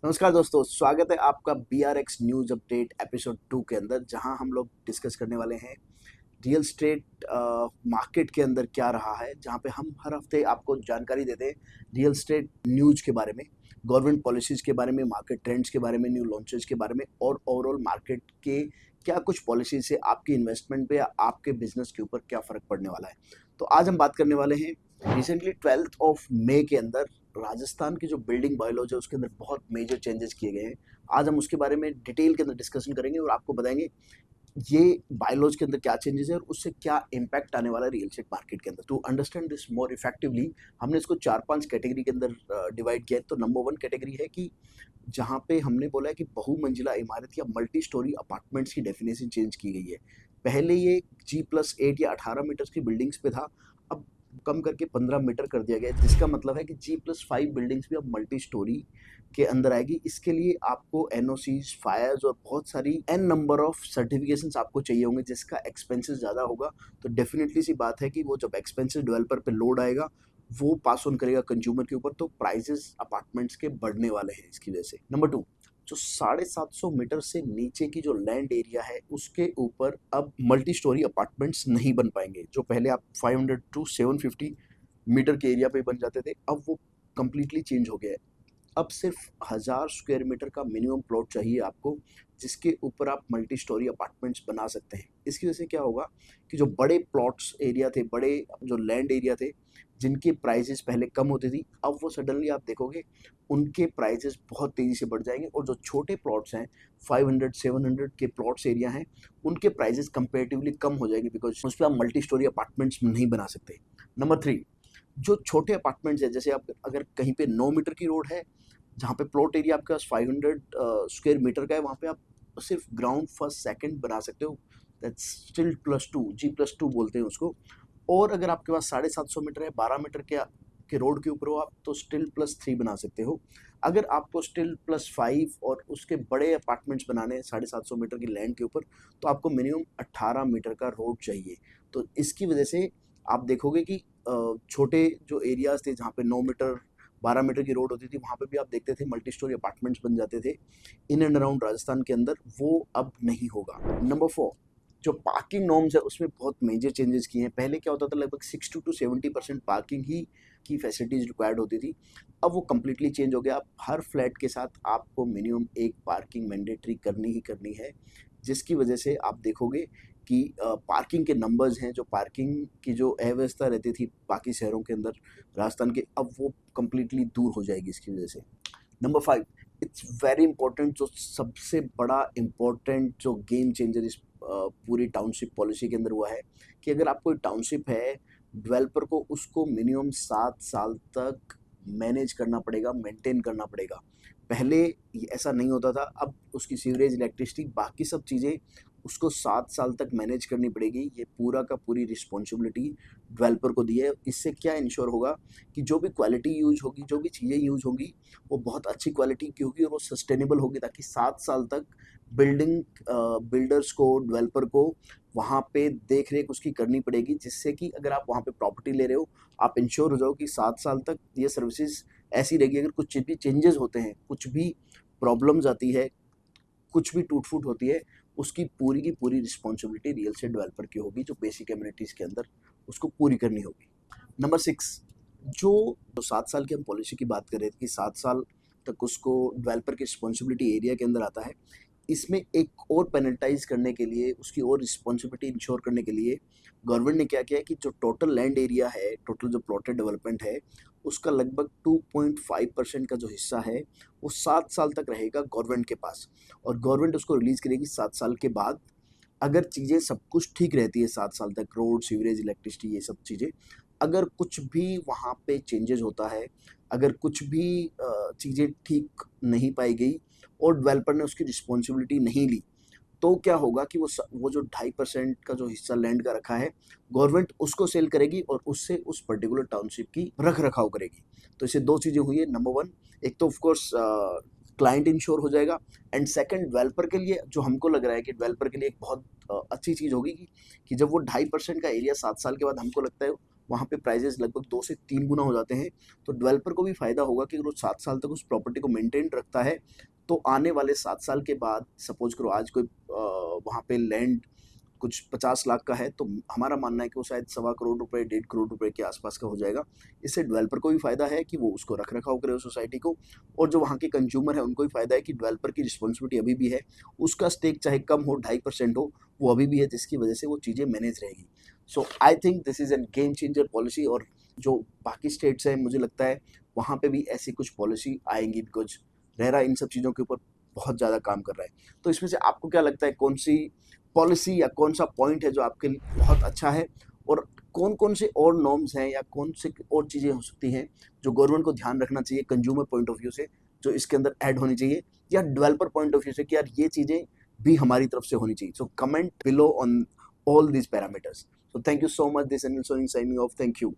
नमस्कार दोस्तों, स्वागत है आपका BRX न्यूज़ अपडेट एपिसोड 2 के अंदर, जहां हम लोग डिस्कस करने वाले हैं रियल एस्टेट मार्केट के अंदर क्या रहा है। जहां पे हम हर हफ्ते आपको जानकारी देते हैं रियल एस्टेट न्यूज़ के बारे में, गवर्नमेंट पॉलिसीज़ के बारे में, मार्केट ट्रेंड्स के बारे में, न्यू लॉन्चेस के बारे में और ओवरऑल मार्केट के क्या कुछ पॉलिसीज़ से आपकी इन्वेस्टमेंट पे या आपके बिजनेस के ऊपर क्या फ़र्क पड़ने वाला है। तो आज हम बात करने वाले हैं रिसेंटली 12th ऑफ मई के अंदर राजस्थान की जो बिल्डिंग बायलॉज है उसके अंदर बहुत मेजर चेंजेस किए गए हैं। आज हम उसके बारे में डिटेल के अंदर डिस्कशन करेंगे और आपको बताएंगे ये बायलॉज के अंदर क्या चेंजेस है और उससे क्या इम्पैक्ट आने वाला है रियल एस्टेट मार्केट के अंदर। To understand this more effectively हमने इसको 4-5 कैटेगरी के अंदर डिवाइड किया है। तो नंबर 1 कैटेगरी है कि जहाँ पे हमने बोला है कि बहुमंजिला इमारत या मल्टी स्टोरी अपार्टमेंट्स की डेफिनेशन चेंज की गई है। पहले ये G+8 या 18 मीटर्स की बिल्डिंग्स पे था, अब कम करके 15 मीटर कर दिया गया है, जिसका मतलब है कि G+5 बिल्डिंग्स भी अब मल्टी स्टोरी के अंदर आएगी। इसके लिए आपको एनओसीज, फायर्स और बहुत सारी एन नंबर ऑफ सर्टिफिकेशंस आपको चाहिए होंगे, जिसका एक्सपेंसेस ज़्यादा होगा। तो डेफिनेटली सी बात है कि वो जब एक्सपेंसेस डेवलपर पे लोड आएगा, वो पास ऑन करेगा कंज्यूमर के ऊपर, तो प्राइसेस अपार्टमेंट्स के बढ़ने वाले हैं इसकी वजह से। नंबर 2, जो 750 मीटर से नीचे की जो लैंड एरिया है उसके ऊपर अब मल्टी स्टोरी अपार्टमेंट्स नहीं बन पाएंगे। जो पहले आप 500 टू 750 मीटर के एरिया पे बन जाते थे, अब वो कम्प्लीटली चेंज हो गया है। अब सिर्फ 1000 स्क्वायर मीटर का मिनिमम प्लॉट चाहिए आपको, जिसके ऊपर आप मल्टी स्टोरी अपार्टमेंट्स बना सकते हैं। इसकी वजह से क्या होगा कि जो बड़े प्लॉट्स एरिया थे, बड़े जो लैंड एरिया थे, जिनकी प्राइसेस पहले कम होती थी, अब वो सडनली आप देखोगे उनके प्राइसेस बहुत तेज़ी से बढ़ जाएंगे। और जो छोटे प्लॉट्स हैं, 500-700 के प्लॉट्स एरिया हैं, उनके प्राइसेस कंपेरेटिवली कम हो जाएंगे, बिकॉज उस पर आप मल्टी स्टोरी अपार्टमेंट्स नहीं बना सकते। नंबर 3, जो छोटे अपार्टमेंट्स हैं, जैसे आप अगर कहीं पे 9 मीटर की रोड है, जहाँ पे प्लॉट एरिया आपके पास 500 स्क्वायर मीटर का है, वहाँ पे आप सिर्फ ग्राउंड फर्स्ट सेकंड बना सकते हो। दैट्स स्टिल +2, G+2 बोलते हैं उसको। और अगर आपके पास 750 मीटर है, 12 मीटर के रोड के ऊपर हो आप, तो स्टिल +3 बना सकते हो। अगर आपको स्टिल +5 और उसके बड़े अपार्टमेंट्स बनाने हैं 750 मीटर की लैंड के ऊपर, तो आपको मिनिमम 18 मीटर का रोड चाहिए। तो इसकी वजह से आप देखोगे कि छोटे जो एरियाज थे, जहाँ पे 9 मीटर 12 मीटर की रोड होती थी, वहाँ पे भी आप देखते थे मल्टी स्टोरी अपार्टमेंट्स बन जाते थे इन एंड अराउंड राजस्थान के अंदर। वो अब नहीं होगा। नंबर 4, जो पार्किंग नॉर्म्स है उसमें बहुत मेजर चेंजेस किए हैं। पहले क्या होता था, लगभग 60 टू 70% पार्किंग ही की फैसिलिटीज़ रिक्वायर्ड होती थी। अब वो कम्प्लीटली चेंज हो गया। अब हर फ्लैट के साथ आपको मिनिमम एक पार्किंग मैंडेटरी करनी ही करनी है, जिसकी वजह से आप देखोगे कि पार्किंग के नंबर्स हैं, जो पार्किंग की जो अव्यवस्था रहती थी बाकी शहरों के अंदर राजस्थान के, अब वो कम्प्लीटली दूर हो जाएगी इसकी वजह से। नंबर 5, इट्स वेरी इंपॉर्टेंट, जो सबसे बड़ा इम्पोर्टेंट जो गेम चेंजर इस पूरी टाउनशिप पॉलिसी के अंदर हुआ है कि अगर आप कोई टाउनशिप है, डेवलपर को उसको मिनिमम 7 साल तक मैनेज करना पड़ेगा, मेंटेन करना पड़ेगा। पहले ऐसा नहीं होता था, अब उसकी सीवरेज, इलेक्ट्रिसिटी, बाकी सब चीज़ें उसको 7 साल तक मैनेज करनी पड़ेगी। ये पूरा का पूरी रिस्पॉन्सिबिलिटी डेवलपर को दी है। इससे क्या इंश्योर होगा कि जो भी क्वालिटी यूज होगी, जो भी चीज़ें यूज होंगी, वो बहुत अच्छी क्वालिटी की होगी और वो सस्टेनेबल होगी, ताकि 7 साल तक बिल्डिंग बिल्डर्स को, डेवलपर को वहाँ पे देख रेख उसकी करनी पड़ेगी, जिससे कि अगर आप वहाँ पे प्रॉपर्टी ले रहे हो, आप इंश्योर हो जाओ कि 7 साल तक ये सर्विसेज ऐसी रहेगी। अगर कुछ भी चेंजेस होते हैं, कुछ भी प्रॉब्लम्स आती है, कुछ भी टूट फूट होती है, उसकी पूरी की पूरी रिस्पॉन्सिबिलिटी रियल एस्टेट डेवलपर की होगी, जो बेसिक कम्युनिटीज़ के अंदर उसको पूरी करनी होगी। नंबर 6, जो 7 साल की हम पॉलिसी की बात कर रहे थे कि 7 साल तक उसको डेवलपर की रिस्पॉन्सिबिलिटी एरिया के अंदर आता है, इसमें एक और पेनल्टाइज करने के लिए, उसकी और रिस्पॉन्सिबिलिटी इंश्योर करने के लिए गवर्नमेंट ने क्या किया है कि जो टोटल लैंड एरिया है, टोटल जो प्लॉटेड डेवलपमेंट है, उसका लगभग 2.5% का जो हिस्सा है, वो 7 साल तक रहेगा गवर्नमेंट के पास। और गवर्नमेंट उसको रिलीज़ करेगी 7 साल के बाद। अगर चीज़ें सब कुछ ठीक रहती है 7 साल तक, रोड, सीवरेज, इलेक्ट्रिसिटी, ये सब चीज़ें, अगर कुछ भी वहाँ पे चेंजेस होता है, अगर कुछ भी चीज़ें ठीक नहीं पाई गई और डेवलपर ने उसकी रिस्पॉन्सिबिलिटी नहीं ली, तो क्या होगा कि वो जो 2.5% का जो हिस्सा लैंड का रखा है, गवर्नमेंट उसको सेल करेगी और उससे उस पर्टिकुलर टाउनशिप की रख रखाव करेगी। तो इससे 2 चीज़ें हुई है। नंबर 1, एक तो ऑफ कोर्स क्लाइंट इंश्योर हो जाएगा, एंड सेकंड डेवलपर के लिए, जो हमको लग रहा है कि डेवलपर के लिए एक बहुत अच्छी चीज़ होगी कि जब वो 2.5% का एरिया 7 साल के बाद, हमको लगता है वहाँ पे प्राइजेस लगभग 2 से 3 गुना हो जाते हैं। तो डेवलपर को भी फ़ायदा होगा कि अगर वो 7 साल तक उस प्रॉपर्टी को मेंटेन रखता है, तो आने वाले 7 साल के बाद सपोज़ करो आज कोई वहाँ पे लैंड कुछ 50 लाख का है, तो हमारा मानना है कि वो शायद सवा करोड़ रुपए, 1.5 करोड़ रुपए के आसपास का हो जाएगा। इससे डेवलपर को भी फ़ायदा है कि वो उसको रख-रखाव करे उस सोसाइटी को, और जो वहाँ के कंज्यूमर हैं उनको भी फ़ायदा है कि डेवलपर की रिस्पॉन्सिबिलिटी अभी भी है। उसका स्टेक चाहे कम हो, 2.5% हो, वो अभी भी है, जिसकी वजह से वो चीज़ें मैनेज रहेगी। So I think this is an game changer policy, और जो बाकी स्टेट्स हैं मुझे लगता है वहाँ पे भी ऐसी कुछ पॉलिसी आएँगी, बिकॉज़ रेरा इन सब चीज़ों के ऊपर बहुत ज़्यादा काम कर रहा है। तो इसमें से आपको क्या लगता है, कौन-सी पॉलिसी या कौन-सा पॉइंट है जो आपके लिए बहुत अच्छा है, और कौन-कौन से और नॉर्म्स हैं या कौन से और चीज़ें हो सकती हैं जो गवर्नमेंट को ध्यान रखना चाहिए कंज्यूमर पॉइंट ऑफ व्यू से, जो इसके अंदर ऐड होनी चाहिए, या डेवलपर पॉइंट ऑफ व्यू से कि यार ये चीज़ें भी हमारी तरफ से होनी चाहिए? So comment below on all these parameters. So thank you so much, this Anil Soni signing off, thank you.